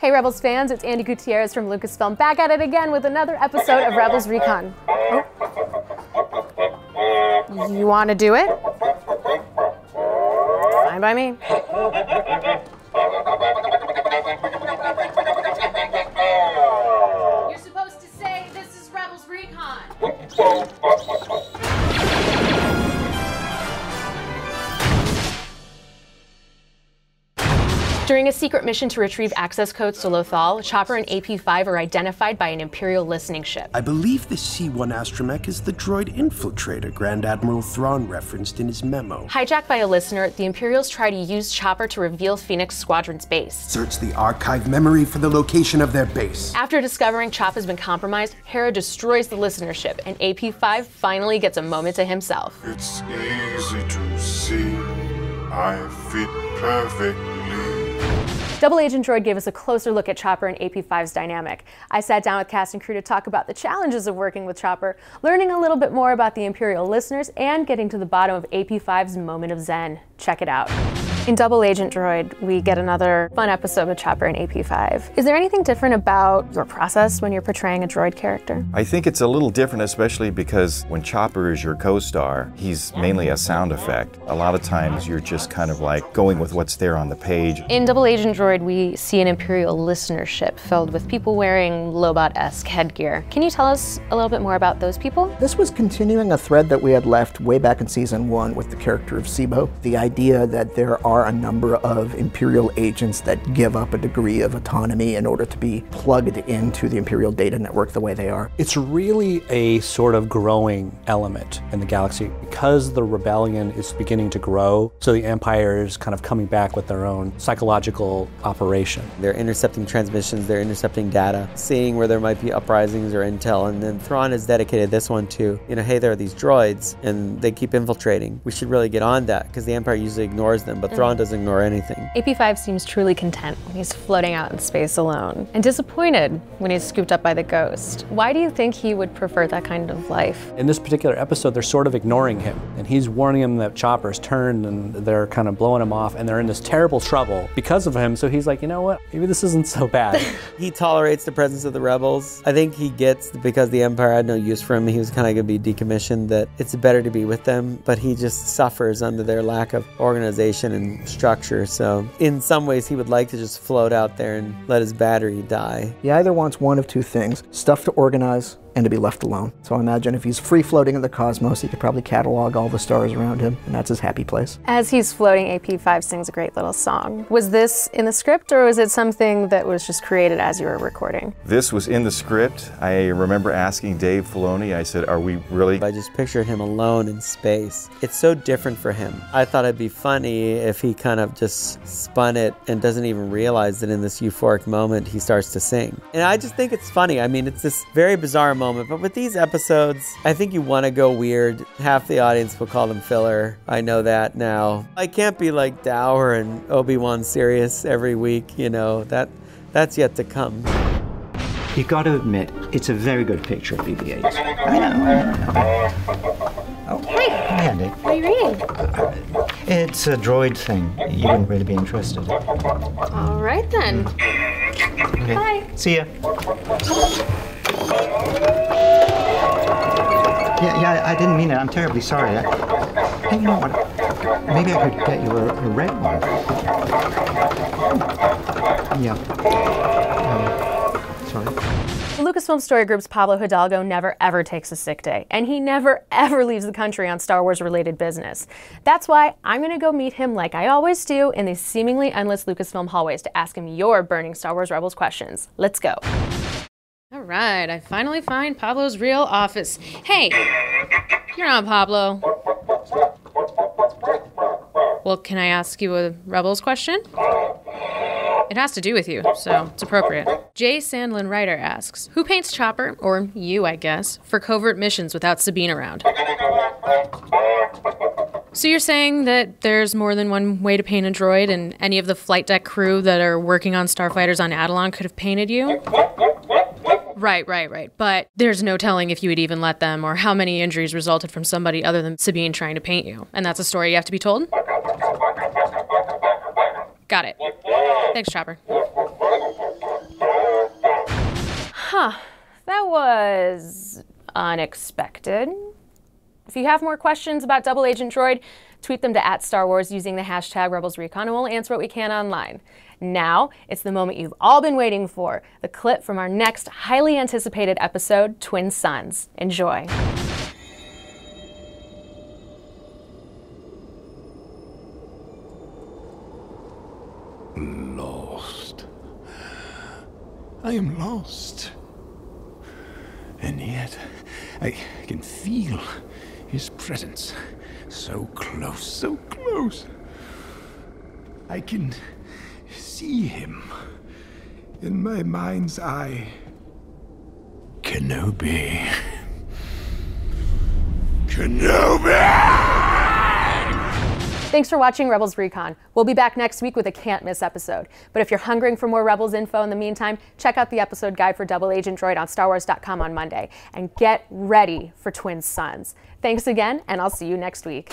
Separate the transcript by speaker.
Speaker 1: Hey Rebels fans, it's Andy Gutierrez from Lucasfilm back at it again with another episode of Rebels Recon. Oh. You want to do it? Fine by me. You're supposed to say this is Rebels Recon. During a secret mission to retrieve access codes to Lothal, Chopper and AP-5 are identified by an Imperial listening ship.
Speaker 2: I believe the C-1 astromech is the droid infiltrator Grand Admiral Thrawn referenced in his memo.
Speaker 1: Hijacked by a listener, the Imperials try to use Chopper to reveal Phoenix Squadron's base.
Speaker 2: Search the archive memory for the location of their base.
Speaker 1: After discovering Chopper's been compromised, Hera destroys the listener ship, and AP-5 finally gets a moment to himself.
Speaker 3: It's easy to see I fit perfectly.
Speaker 1: Double Agent Droid gave us a closer look at Chopper and AP-5's dynamic. I sat down with cast and crew to talk about the challenges of working with Chopper, learning a little bit more about the Imperial listeners, and getting to the bottom of AP-5's moment of zen. Check it out. In Double Agent Droid, we get another fun episode with Chopper and AP-5. Is there anything different about your process when you're portraying a droid character?
Speaker 4: I think it's a little different, especially because when Chopper is your co-star, he's mainly a sound effect. A lot of times you're just kind of like going with what's there on the page.
Speaker 1: In Double Agent Droid, we see an Imperial listener ship filled with people wearing Lobot-esque headgear. Can you tell us a little bit more about those people?
Speaker 5: This was continuing a thread that we had left way back in Season 1 with the character of Sibo. The idea that there are a number of Imperial agents that give up a degree of autonomy in order to be plugged into the Imperial data network the way they are.
Speaker 6: It's really a sort of growing element in the galaxy because the rebellion is beginning to grow, so the Empire is kind of coming back with their own psychological operation.
Speaker 7: They're intercepting transmissions, they're intercepting data, seeing where there might be uprisings or intel, and then Thrawn has dedicated this one to, hey, there are these droids and they keep infiltrating. We should really get on that because the Empire usually ignores them, but Thrawn doesn't ignore anything.
Speaker 1: AP-5 seems truly content when he's floating out in space alone, and disappointed when he's scooped up by the Ghost. Why do you think he would prefer that kind of life?
Speaker 6: In this particular episode, they're sort of ignoring him, and he's warning him that Chopper's turned and they're kind of blowing him off, and they're in this terrible trouble because of him, so he's like, you know what, maybe this isn't so bad.
Speaker 7: He tolerates the presence of the rebels. I think he gets, because the Empire had no use for him, he was kind of going to be decommissioned, that it's better to be with them, but he just suffers under their lack of organization and structure. So in some ways, he would like to just float out there and let his battery die.
Speaker 5: He either wants one of two things: stuff to organize and to be left alone. So I imagine if he's free floating in the cosmos, he could probably catalog all the stars around him, and that's his happy place.
Speaker 1: As he's floating, AP-5 sings a great little song. Was this in the script, or was it something that was just created as you were recording?
Speaker 4: This was in the script. I remember asking Dave Filoni, I said, are we really?
Speaker 7: I just pictured him alone in space. It's so different for him. I thought it'd be funny if he kind of just spun it and doesn't even realize that in this euphoric moment he starts to sing. And I just think it's funny. I mean, it's this very bizarre moment, but with these episodes, I think you want to go weird. Half the audience will call them filler. I know that now. I can't be like Dower and Obi-Wan serious every week, that's yet to come.
Speaker 8: You've got to admit, it's a very good picture of BB-8. I know. Oh,
Speaker 1: Hey!
Speaker 8: hi, Andy.
Speaker 1: What are you reading?
Speaker 8: It's a droid thing. You wouldn't really be interested.
Speaker 1: All right then.
Speaker 8: Okay.
Speaker 1: Bye.
Speaker 8: See ya. Yeah, I didn't mean it. I'm terribly sorry. Hey, you know what? Maybe I could get you a red one. Yeah. Sorry.
Speaker 1: The Lucasfilm Story Group's Pablo Hidalgo never ever takes a sick day, and he never ever leaves the country on Star Wars related business. That's why I'm gonna go meet him like I always do in these seemingly endless Lucasfilm hallways to ask him your burning Star Wars Rebels questions. Let's go. All right, I finally find Pablo's real office. Hey, you're not Pablo. Well, can I ask you a Rebels question? It has to do with you, so it's appropriate. Jay Sandlin Ryder asks, who paints Chopper, or you, I guess, for covert missions without Sabine around? So you're saying that there's more than one way to paint a droid, and any of the flight deck crew that are working on starfighters on Atollon could have painted you? Right. But there's no telling if you would even let them, or how many injuries resulted from somebody other than Sabine trying to paint you. And that's a story you have to be told? Got it. Thanks, Chopper. Huh, that was unexpected. If you have more questions about Double Agent Droid, tweet them to @StarWars using the hashtag RebelsRecon, and we'll answer what we can online. Now, it's the moment you've all been waiting for, the clip from our next highly anticipated episode, Twin Suns. Enjoy.
Speaker 3: Lost. I am lost. And yet, I can feel his presence. So close, so close. I can see him in my mind's eye. Kenobi. Kenobi!
Speaker 1: Thanks for watching Rebels Recon. We'll be back next week with a can't miss episode. But if you're hungering for more Rebels info in the meantime, check out the episode guide for Double Agent Droid on StarWars.com on Monday. And get ready for Twin Suns. Thanks again, and I'll see you next week.